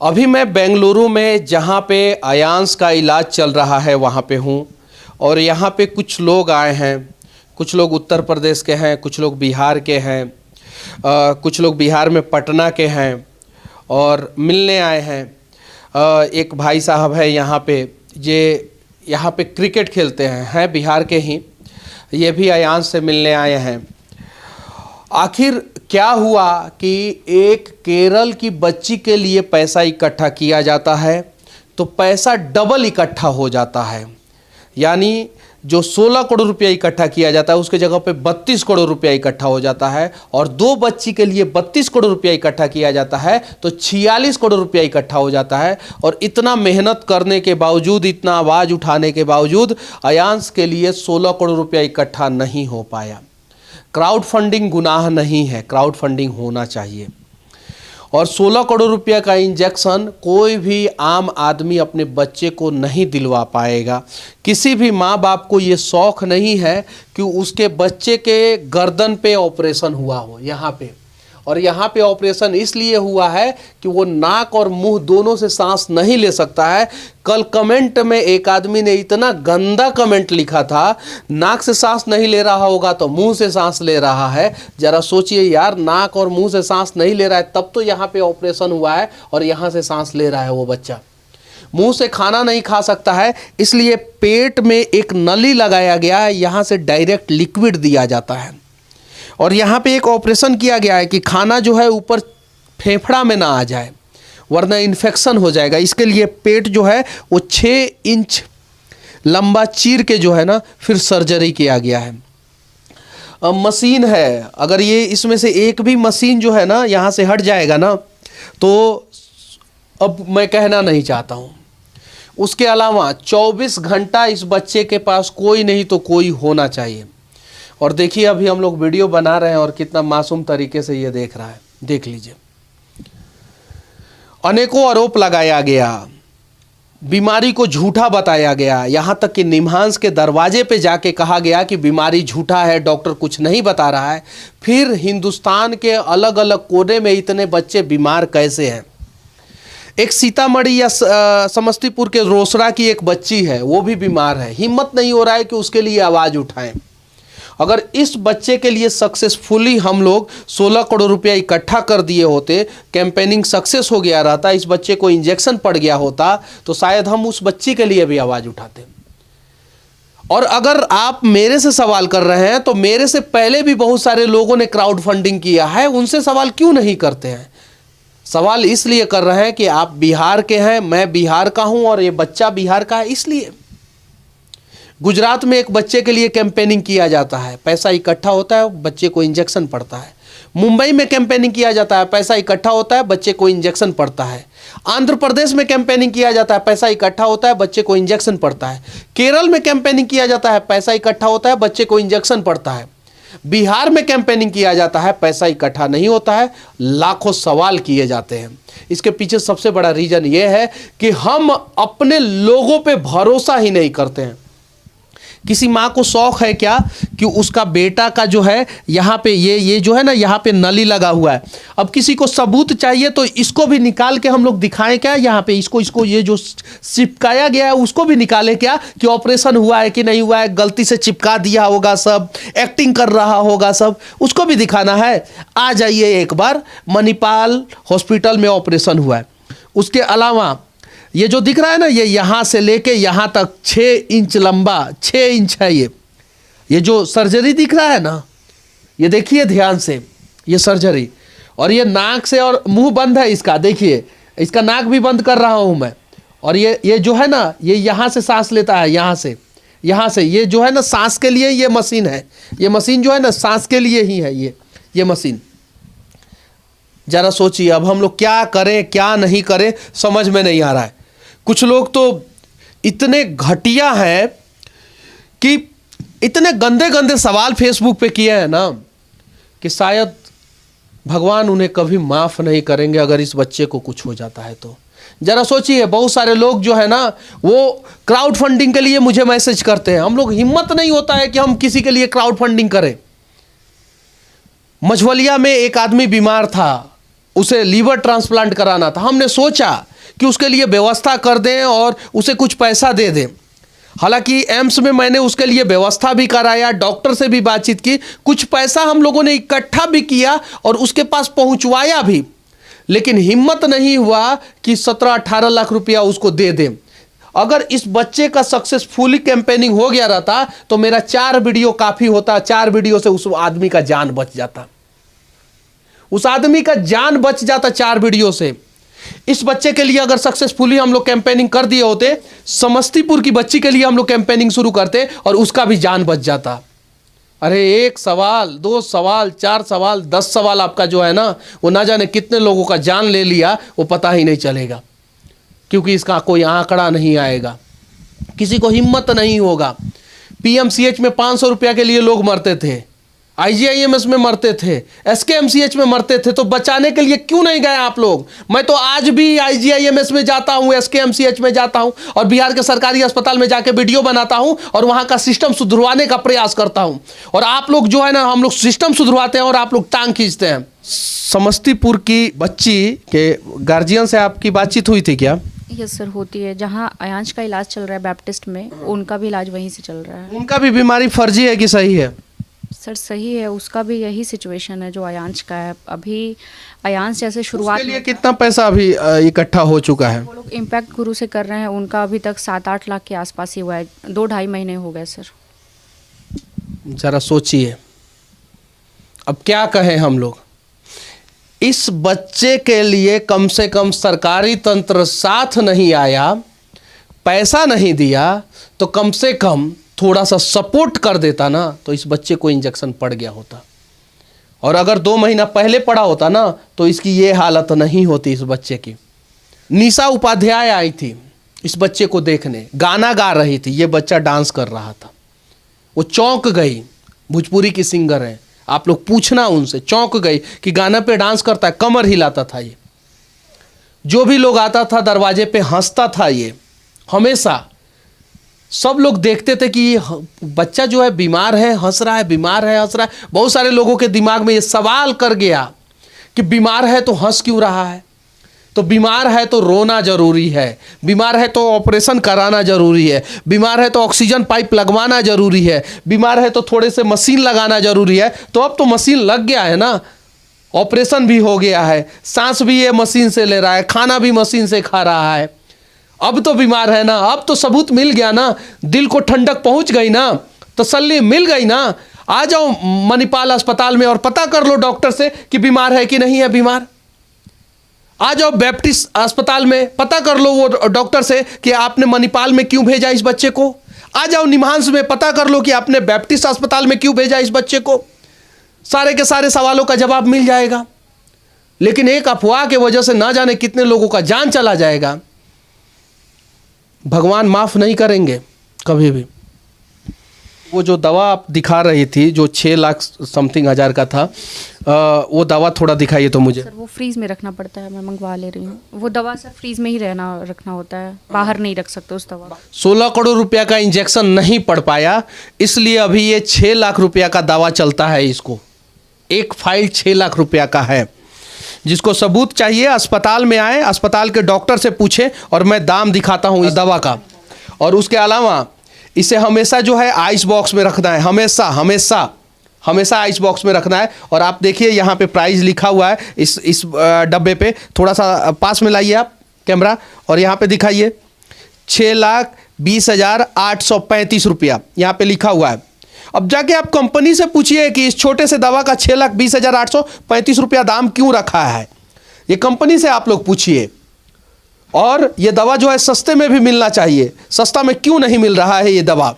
अभी मैं बेंगलुरु में जहाँ पे आयांश का इलाज चल रहा है वहाँ पे हूँ और यहाँ पे कुछ लोग आए हैं। कुछ लोग उत्तर प्रदेश के हैं, कुछ लोग बिहार के हैं, कुछ लोग बिहार में पटना के हैं और मिलने आए हैं। एक भाई साहब है यहाँ पे, ये यहाँ पे क्रिकेट खेलते हैं बिहार के ही। ये भी आयांश से मिलने आए हैं। आखिर क्या हुआ कि एक केरल की बच्ची के लिए पैसा इकट्ठा किया जाता है तो पैसा डबल इकट्ठा हो जाता है। यानी जो 16 करोड़ रुपया इकट्ठा किया जाता है उसके जगह पे 32 करोड़ रुपया इकट्ठा हो जाता है। और दो बच्ची के लिए 32 करोड़ रुपया इकट्ठा किया जाता है तो 46 करोड़ रुपया इकट्ठा हो जाता है। और इतना मेहनत करने के बावजूद, इतना आवाज़ उठाने के बावजूद आयांश के लिए 16 करोड़ रुपया इकट्ठा नहीं हो पाया। क्राउड फंडिंग गुनाह नहीं है, क्राउड फंडिंग होना चाहिए। और 16 करोड़ रुपया का इंजेक्शन कोई भी आम आदमी अपने बच्चे को नहीं दिलवा पाएगा। किसी भी माँ बाप को ये शौक़ नहीं है कि उसके बच्चे के गर्दन पे ऑपरेशन हुआ हो यहाँ पे। और यहाँ पे ऑपरेशन इसलिए हुआ है कि वो नाक और मुंह दोनों से सांस नहीं ले सकता है। कल कमेंट में एक आदमी ने इतना गंदा कमेंट लिखा था, नाक से सांस नहीं ले रहा होगा तो मुंह से सांस ले रहा है। जरा सोचिए यार, नाक और मुंह से सांस नहीं ले रहा है तब तो यहाँ पे ऑपरेशन हुआ है और यहाँ से सांस ले रहा है वो बच्चा। मुंह से खाना नहीं खा सकता है, इसलिए पेट में एक नली लगाया गया है, यहाँ से डायरेक्ट लिक्विड दिया जाता है। और यहाँ पे एक ऑपरेशन किया गया है कि खाना जो है ऊपर फेफड़ा में ना आ जाए वरना इन्फेक्शन हो जाएगा। इसके लिए पेट जो है वो 6 इंच लंबा चीर के जो है ना फिर सर्जरी किया गया है। मशीन है, अगर ये इसमें से एक भी मशीन जो है ना यहाँ से हट जाएगा ना तो अब मैं कहना नहीं चाहता हूँ। उसके अलावा 24 घंटा इस बच्चे के पास कोई नहीं तो कोई होना चाहिए। और देखिए अभी हम लोग वीडियो बना रहे हैं और कितना मासूम तरीके से ये देख रहा है, देख लीजिए। अनेकों आरोप लगाया गया, बीमारी को झूठा बताया गया, यहाँ तक कि निम्हांस के दरवाजे पे जाके कहा गया कि बीमारी झूठा है, डॉक्टर कुछ नहीं बता रहा है। फिर हिंदुस्तान के अलग अलग कोने में इतने बच्चे बीमार कैसे हैं। एक सीतामढ़ी या समस्तीपुर के रोसड़ा की एक बच्ची है, वो भी बीमार है। हिम्मत नहीं हो रहा है कि उसके लिए आवाज़ उठाएं। अगर इस बच्चे के लिए सक्सेसफुली हम लोग 16 करोड़ रुपया इकट्ठा कर दिए होते, कैंपेनिंग सक्सेस हो गया रहता, इस बच्चे को इंजेक्शन पड़ गया होता तो शायद हम उस बच्ची के लिए भी आवाज़ उठाते। और अगर आप मेरे से सवाल कर रहे हैं तो मेरे से पहले भी बहुत सारे लोगों ने क्राउड फंडिंग किया है, उनसे सवाल क्यों नहीं करते हैं? सवाल इसलिए कर रहे हैं कि आप बिहार के हैं, मैं बिहार का हूं और ये बच्चा बिहार का है, इसलिए। गुजरात में एक बच्चे के लिए कैंपेनिंग किया जाता है, पैसा इकट्ठा होता है, बच्चे को इंजेक्शन पड़ता है। मुंबई में कैंपेनिंग किया जाता है, पैसा इकट्ठा होता है, बच्चे को इंजेक्शन पड़ता है। आंध्र प्रदेश में कैंपेनिंग किया जाता है, पैसा इकट्ठा होता है, बच्चे को इंजेक्शन पड़ता है। केरल में कैंपेनिंग किया जाता है, पैसा इकट्ठा होता है, बच्चे को इंजेक्शन पड़ता है। बिहार में कैंपेनिंग किया जाता है, पैसा इकट्ठा नहीं होता है, लाखों सवाल किए जाते हैं। इसके पीछे सबसे बड़ा रीजन ये है कि हम अपने लोगों पे भरोसा ही नहीं करते हैं। किसी माँ को शौक़ है क्या कि उसका बेटा का जो है यहाँ पे ये जो है ना यहाँ पे नली लगा हुआ है। अब किसी को सबूत चाहिए तो इसको भी निकाल के हम लोग दिखाएं क्या, यहाँ पे इसको ये जो चिपकाया गया है उसको भी निकालें क्या कि ऑपरेशन हुआ है कि नहीं हुआ है, गलती से चिपका दिया होगा, सब एक्टिंग कर रहा होगा, सब उसको भी दिखाना है। आ जाइए एक बार, मणिपाल हॉस्पिटल में ऑपरेशन हुआ है। उसके अलावा ये जो दिख रहा है ना, ये यहाँ से लेके यहाँ तक 6 इंच लंबा, 6 इंच है ये जो सर्जरी दिख रहा है ना, ये देखिए ध्यान से, ये सर्जरी। और ये नाक से और मुंह बंद है इसका, देखिए इसका नाक भी बंद कर रहा हूँ मैं। और ये जो है ना, ये यहाँ से सांस लेता है, यहाँ से ये जो है ना सांस के लिए ये मशीन है। ये मशीन जो है ना सांस के लिए ही है ये मशीन। जरा सोचिए अब हम लोग क्या करें क्या नहीं करें, समझ में नहीं आ रहा है। कुछ लोग तो इतने घटिया हैं कि इतने गंदे गंदे सवाल फेसबुक पे किए हैं ना कि शायद भगवान उन्हें कभी माफ़ नहीं करेंगे अगर इस बच्चे को कुछ हो जाता है तो। जरा सोचिए, बहुत सारे लोग जो है ना वो क्राउड फंडिंग के लिए मुझे मैसेज करते हैं। हम लोग हिम्मत नहीं होता है कि हम किसी के लिए क्राउड फंडिंग करें। मझवलिया में एक आदमी बीमार था, उसे लीवर ट्रांसप्लांट कराना था। हमने सोचा कि उसके लिए व्यवस्था कर दें और उसे कुछ पैसा दे दें। हालांकि एम्स में मैंने उसके लिए व्यवस्था भी कराया, डॉक्टर से भी बातचीत की, कुछ पैसा हम लोगों ने इकट्ठा भी किया और उसके पास पहुंचवाया भी, लेकिन हिम्मत नहीं हुआ कि 17-18 लाख रुपया उसको दे दें। अगर इस बच्चे का सक्सेसफुली कैंपेनिंग हो गया रहता तो मेरा 4 वीडियो काफ़ी होता, 4 वीडियो से उस आदमी का जान बच जाता, उस आदमी का जान बच जाता 4 वीडियो से। इस बच्चे के लिए अगर सक्सेसफुली हम लोग कैंपेनिंग कर दिए होते, समस्तीपुर की बच्ची के लिए हम लोग कैंपेनिंग शुरू करते और उसका भी जान बच जाता। अरे 1 सवाल, 2 सवाल, 4 सवाल, 10 सवाल आपका जो है ना, वो ना जाने कितने लोगों का जान ले लिया, वो पता ही नहीं चलेगा, क्योंकि इसका कोई आंकड़ा नहीं आएगा, किसी को हिम्मत नहीं होगा। पीएमसीएच में 500 रुपया के लिए लोग मरते थे, आईजीआईएमएस में मरते थे, एसकेएमसीएच में मरते थे, तो बचाने के लिए क्यों नहीं गए आप लोग? मैं तो आज भी आईजीआईएमएस में जाता हूं, एसकेएमसीएच में जाता हूं और बिहार के सरकारी अस्पताल में जाके वीडियो बनाता हूं और वहां का सिस्टम सुधरवाने का प्रयास करता हूं। और आप लोग जो है ना, हम लोग सिस्टम सुधरवाते हैं और आप लोग टांग खींचते हैं। समस्तीपुर की बच्ची के गार्जियन से आपकी बातचीत हुई थी क्या? यस सर, होती है। जहाँ अयांश का इलाज चल रहा है बैप्टिस्ट में, उनका भी इलाज वहीं से चल रहा है। उनका भी बीमारी फर्जी है कि सही है? सर सही है, उसका भी यही सिचुएशन है जो अयांश का है। अभी अयांश जैसे शुरुआत उसके लिए कितना पैसा अभी इकट्ठा हो चुका है? वो लोग इम्पैक्ट गुरु से कर रहे हैं, उनका अभी तक 7-8 लाख के आसपास ही हुआ है। 2-2.5 महीने हो गए सर। जरा सोचिए, अब क्या कहें हम लोग। इस बच्चे के लिए कम से कम सरकारी तंत्र साथ नहीं आया, पैसा नहीं दिया, तो कम से कम थोड़ा सा सपोर्ट कर देता ना, तो इस बच्चे को इंजेक्शन पड़ गया होता। और अगर 2 महीना पहले पड़ा होता ना, तो इसकी ये हालत नहीं होती इस बच्चे की। निशा उपाध्याय आई थी इस बच्चे को देखने, गाना गा रही थी, ये बच्चा डांस कर रहा था, वो चौंक गई। भोजपुरी की सिंगर है, आप लोग पूछना उनसे, चौंक गई कि गाना पे डांस करता है, कमर हिलाता था ये। जो भी लोग आता था दरवाजे पे हंसता था ये, हमेशा सब लोग देखते थे कि ये बच्चा जो है बीमार है, हंस रहा है, बीमार है, हंस रहा है। बहुत सारे लोगों के दिमाग में ये सवाल कर गया कि बीमार है तो हंस क्यों रहा है? तो बीमार है तो रोना जरूरी है, बीमार है तो ऑपरेशन कराना जरूरी है, बीमार है तो ऑक्सीजन पाइप लगवाना जरूरी है, बीमार है तो थोड़े से मशीन लगाना जरूरी है। तो अब तो मशीन लग गया है ना, ऑपरेशन भी हो गया है, सांस भी ये मशीन से ले रहा है, खाना भी मशीन से खा रहा है। अब तो बीमार है ना, अब तो सबूत मिल गया ना, दिल को ठंडक पहुंच गई ना, तसल्ली मिल गई ना। आ जाओ मणिपाल अस्पताल में और पता कर लो डॉक्टर से कि बीमार है कि नहीं है बीमार। आ जाओ बैप्टिस्ट अस्पताल में, पता कर लो वो डॉक्टर से कि आपने मणिपाल में क्यों भेजा इस बच्चे को। आ जाओ निम्हांस में, पता कर लो कि आपने बैप्टिस्ट अस्पताल में क्यों भेजा इस बच्चे को। सारे के सारे सवालों का जवाब मिल जाएगा। लेकिन एक अफवाह के वजह से ना जाने कितने लोगों का जान चला जाएगा। भगवान माफ़ नहीं करेंगे कभी भी। वो जो दवा आप दिखा रही थी जो 6 लाख समथिंग हज़ार का था, वो दवा थोड़ा दिखाइए तो मुझे। सर वो फ्रीज में रखना पड़ता है, मैं मंगवा ले रही हूँ। वो दवा सर फ्रीज में ही रखना होता है, बाहर नहीं रख सकते उस दवा। 16 करोड़ रुपया का इंजेक्शन नहीं पड़ पाया, इसलिए अभी ये 6 लाख रुपया का दवा चलता है। इसको एक फाइल 6 लाख रुपया का है। जिसको सबूत चाहिए अस्पताल में आए, अस्पताल के डॉक्टर से पूछे और मैं दाम दिखाता हूँ इस दवा का। और उसके अलावा इसे हमेशा जो है आइस बॉक्स में रखना है, हमेशा हमेशा हमेशा आइस बॉक्स में रखना है। और आप देखिए यहाँ पे प्राइस लिखा हुआ है इस डब्बे पे, थोड़ा सा पास में लाइए आप कैमरा और यहाँ पे दिखाइए 6,20,835 रुपया यहाँ पे लिखा हुआ है। अब जाके आप कंपनी से पूछिए कि इस छोटे से दवा का 6,20,835 रुपया दाम क्यों रखा है। ये कंपनी से आप लोग पूछिए। और ये दवा जो है सस्ते में भी मिलना चाहिए, सस्ता में क्यों नहीं मिल रहा है ये दवा?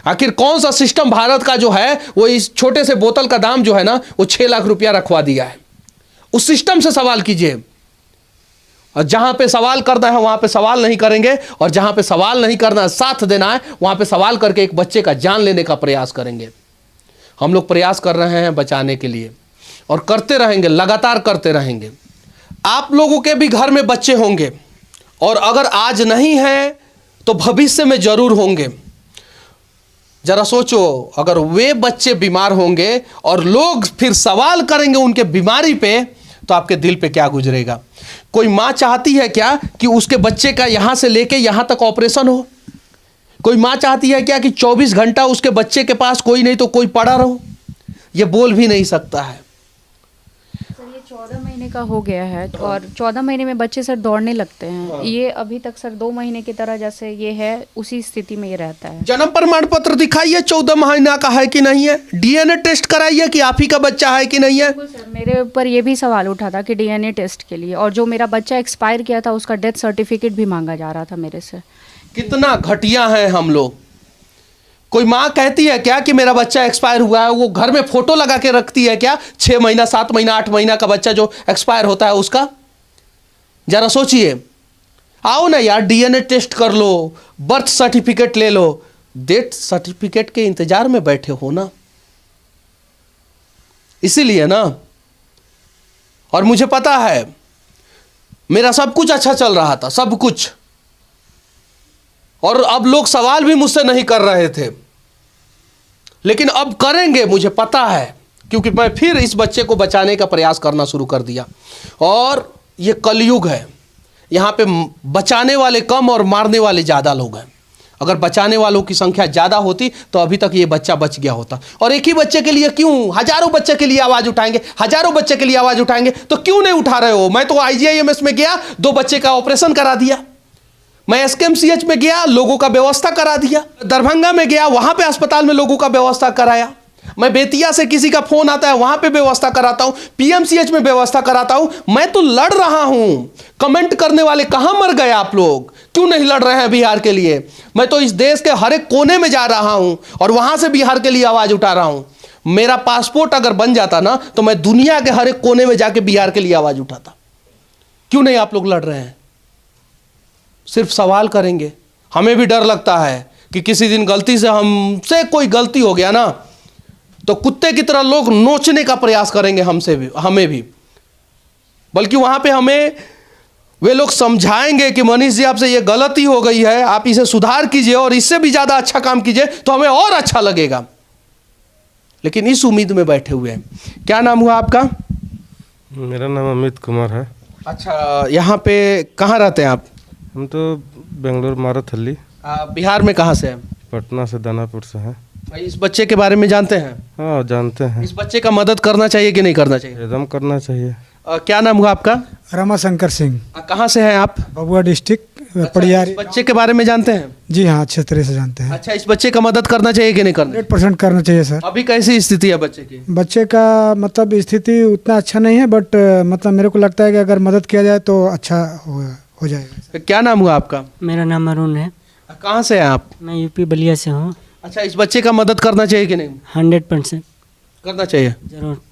आखिर कौन सा सिस्टम भारत का जो है वो इस छोटे से बोतल का दाम जो है ना वो 6 लाख रुपया रखवा दिया है? उस सिस्टम से सवाल कीजिए। और जहां पे सवाल करना है वहां पे सवाल नहीं करेंगे, और जहां पे सवाल नहीं करना है, साथ देना है, वहां पे सवाल करके एक बच्चे का जान लेने का प्रयास करेंगे। हम लोग प्रयास कर रहे हैं बचाने के लिए और करते रहेंगे, लगातार करते रहेंगे। आप लोगों के भी घर में बच्चे होंगे और अगर आज नहीं है तो भविष्य में जरूर होंगे। जरा सोचो, अगर वे बच्चे बीमार होंगे और लोग फिर सवाल करेंगे उनके बीमारी पे, तो आपके दिल पे क्या गुजरेगा। कोई माँ चाहती है क्या कि उसके बच्चे का यहाँ से लेके यहाँ तक ऑपरेशन हो? कोई माँ चाहती है क्या कि 24 घंटा उसके बच्चे के पास कोई नहीं तो कोई पड़ा रहो? ये बोल भी नहीं सकता है। सर ये 14 महीने का हो गया है और 14 महीने में बच्चे सर दौड़ने लगते हैं। ये अभी तक सर 2 महीने की तरह जैसे ये है उसी स्थिति में ये रहता है। जन्म प्रमाण पत्र दिखाइए 14 महीना का है कि नहीं है। डीएनए टेस्ट कराइए कि आप ही का बच्चा है कि नहीं है। बिल्कुल सर, मेरे ऊपर ये भी सवाल उठा था कि डीएनए टेस्ट के लिए, और जो मेरा बच्चा एक्सपायर किया था उसका डेथ सर्टिफिकेट भी मांगा जा रहा था मेरे से। कितना घटिया है हम लोग। कोई माँ कहती है क्या कि मेरा बच्चा एक्सपायर हुआ है, वो घर में फोटो लगा के रखती है क्या? 6 महीना 7 महीना 8 महीना का बच्चा जो एक्सपायर होता है उसका। जरा सोचिए। आओ ना यार, डीएनए टेस्ट कर लो, बर्थ सर्टिफिकेट ले लो। डेथ सर्टिफिकेट के इंतजार में बैठे हो ना, इसीलिए ना। और मुझे पता है मेरा सब कुछ अच्छा चल रहा था, सब कुछ, और अब लोग सवाल भी मुझसे नहीं कर रहे थे, लेकिन अब करेंगे मुझे पता है, क्योंकि मैं फिर इस बच्चे को बचाने का प्रयास करना शुरू कर दिया। और ये कलयुग है, यहाँ पे बचाने वाले कम और मारने वाले ज़्यादा लोग हैं। अगर बचाने वालों की संख्या ज़्यादा होती तो अभी तक ये बच्चा बच गया होता। और एक ही बच्चे के लिए क्यों, हजारों बच्चे के लिए आवाज़ उठाएंगे, हजारों बच्चे के लिए आवाज़ उठाएंगे, तो क्यों नहीं उठा रहे हो? मैं तो IGIMS में गया, 2 बच्चे का ऑपरेशन करा दिया। मैं SKMCH में गया, लोगों का व्यवस्था करा दिया। दरभंगा में गया, वहां पे अस्पताल में लोगों का व्यवस्था कराया। मैं बेतिया से किसी का फोन आता है, वहां पे व्यवस्था कराता हूं, PMCH में व्यवस्था कराता हूं। मैं तो लड़ रहा हूं। कमेंट करने वाले कहां मर गए आप लोग? क्यों नहीं लड़ रहे हैं बिहार के लिए? मैं तो इस देश के हर एक कोने में जा रहा हूं और वहां से बिहार के लिए आवाज उठा रहा हूं। मेरा पासपोर्ट अगर बन जाता ना तो मैं दुनिया के हर एक कोने में जाके बिहार के लिए आवाज उठाता। क्यों नहीं आप लोग लड़ रहे हैं? सिर्फ सवाल करेंगे। हमें भी डर लगता है कि किसी दिन गलती से हमसे कोई गलती हो गया ना तो कुत्ते की तरह लोग नोचने का प्रयास करेंगे हमसे भी, हमें भी। बल्कि वहां पे हमें वे लोग समझाएंगे कि मनीष जी आपसे ये गलती हो गई है, आप इसे सुधार कीजिए और इससे भी ज़्यादा अच्छा काम कीजिए तो हमें और अच्छा लगेगा। लेकिन इस उम्मीद में बैठे हुए हैं। क्या नाम हुआ आपका? मेरा नाम अमित कुमार है। अच्छा, यहाँ पे कहाँ रहते हैं आप? हम तो बेंगलोर माराथली। बिहार में कहाँ से हैं? पटना से, दानापुर से हैं। इस बच्चे के बारे में जानते हैं? हाँ, जानते हैं। इस बच्चे का मदद करना चाहिए कि नहीं करना चाहिए? एकदम करना चाहिए। क्या नाम हुआ आपका? रमाशंकर सिंह। कहाँ से हैं आप? बबुआ डिस्ट्रिक्ट पड़ियारी। इस बच्चे के बारे में जानते हैं? जी हाँ, अच्छे तरह से जानते हैं। अच्छा, इस बच्चे का मदद करना चाहिए कि नहीं करना? 100% करना चाहिए सर। अभी कैसी स्थिति है बच्चे की? बच्चे का मतलब स्थिति उतना अच्छा नहीं है, बट मतलब मेरे को लगता है कि अगर मदद किया जाए तो अच्छा हो जाएगा। क्या नाम हुआ आपका? मेरा नाम अरुण है। कहाँ से हैं आप? मैं यूपी बलिया से हूँ। अच्छा, इस बच्चे का मदद करना चाहिए कि नहीं? 100% करना चाहिए। जरूर।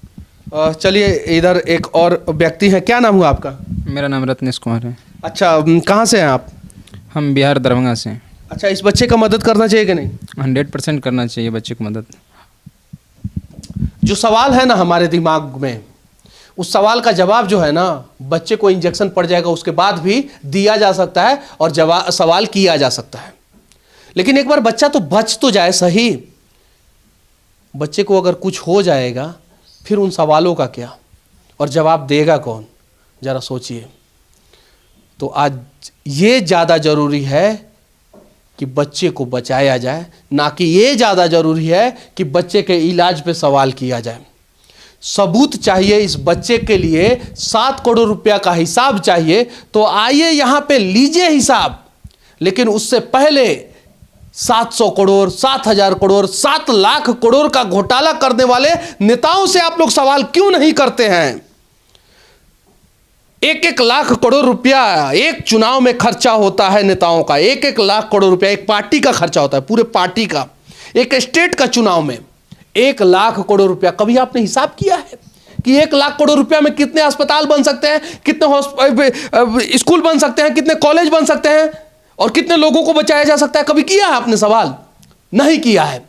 चलिए, इधर एक और व्यक्ति है। क्या नाम हुआ आपका? मेरा नाम रत्नेश कुमार है। अच्छा, कहाँ से हैं आप? हम बिहार दरभंगा से हैं। अच्छा, इस बच्चे का मदद करना चाहिए कि नहीं? 100% करना चाहिए बच्चे को मदद। जो सवाल है ना हमारे दिमाग में, उस सवाल का जवाब जो है ना, बच्चे को इंजेक्शन पड़ जाएगा उसके बाद भी दिया जा सकता है और जवाब सवाल किया जा सकता है। लेकिन एक बार बच्चा तो बच तो जाए सही। बच्चे को अगर कुछ हो जाएगा फिर उन सवालों का क्या, और जवाब देगा कौन? जरा सोचिए। तो आज ये ज़्यादा ज़रूरी है कि बच्चे को बचाया जाए, ना कि ये ज़्यादा ज़रूरी है कि बच्चे के इलाज पे सवाल किया जाए। सबूत चाहिए इस बच्चे के लिए, 7 करोड़ रुपया का हिसाब चाहिए, तो आइए यहाँ पे लीजिए हिसाब। लेकिन उससे पहले 700 करोड़, 7,000 करोड़, 7 लाख करोड़ का घोटाला करने वाले नेताओं से आप लोग सवाल क्यों नहीं करते हैं? 1-1 लाख करोड़ रुपया एक चुनाव में खर्चा होता है नेताओं का। 1-1 लाख करोड़ रुपया एक पार्टी का खर्चा होता है, पूरे पार्टी का। एक स्टेट का चुनाव में 1 लाख करोड़ रुपया। कभी आपने हिसाब किया है कि 1 लाख करोड़ रुपया में कितने अस्पताल बन सकते हैं, कितने स्कूल बन सकते हैं, कितने कॉलेज बन सकते हैं और कितने लोगों को बचाया जा सकता है? कभी किया है आपने सवाल? नहीं किया है।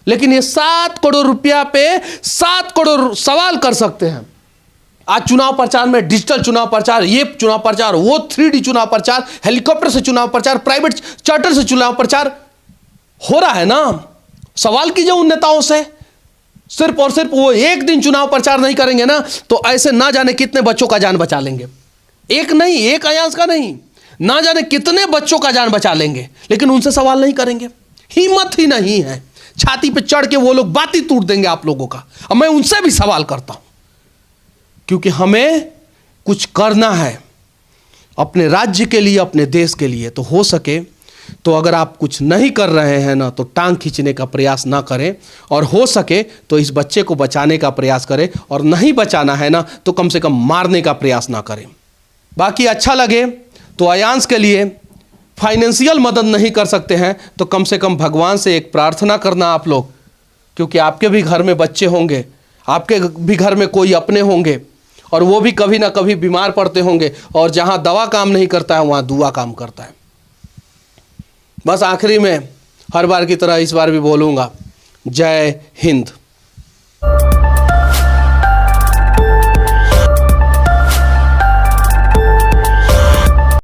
लेकिन ये 7 करोड़ रुपया पे 7 करोड़ सवाल कर सकते हैं। आज चुनाव प्रचार में डिजिटल चुनाव प्रचार, ये चुनाव प्रचार, वो 3D चुनाव प्रचार, हेलीकॉप्टर से चुनाव प्रचार, प्राइवेट चार्टर से चुनाव प्रचार हो रहा है ना। सवाल कीजिए उन नेताओं से। सिर्फ और सिर्फ वो एक दिन चुनाव प्रचार नहीं करेंगे ना तो ऐसे ना जाने कितने बच्चों का जान बचा लेंगे। एक नहीं, एक अयांश का नहीं, ना जाने कितने बच्चों का जान बचा लेंगे, लेकिन उनसे सवाल नहीं करेंगे। हिम्मत ही नहीं है, छाती पे चढ़ के वो लोग बात ही तोड़ देंगे आप लोगों का। अब मैं उनसे भी सवाल करता हूं, क्योंकि हमें कुछ करना है अपने राज्य के लिए, अपने देश के लिए। तो हो सके तो अगर आप कुछ नहीं कर रहे हैं ना, तो टांग खींचने का प्रयास ना करें, और हो सके तो इस बच्चे को बचाने का प्रयास करें, और नहीं बचाना है ना तो कम से कम मारने का प्रयास ना करें। बाकी अच्छा लगे तो अयांश के लिए फाइनेंशियल मदद नहीं कर सकते हैं तो कम से कम भगवान से एक प्रार्थना करना आप लोग, क्योंकि आपके भी घर में बच्चे होंगे, आपके भी घर में कोई अपने होंगे, और वो भी कभी ना कभी बीमार पड़ते होंगे, और जहाँ दवा काम नहीं करता है वहाँ दुआ काम करता है। बस आखिरी में हर बार की तरह इस बार भी बोलूँगा, जय हिंद।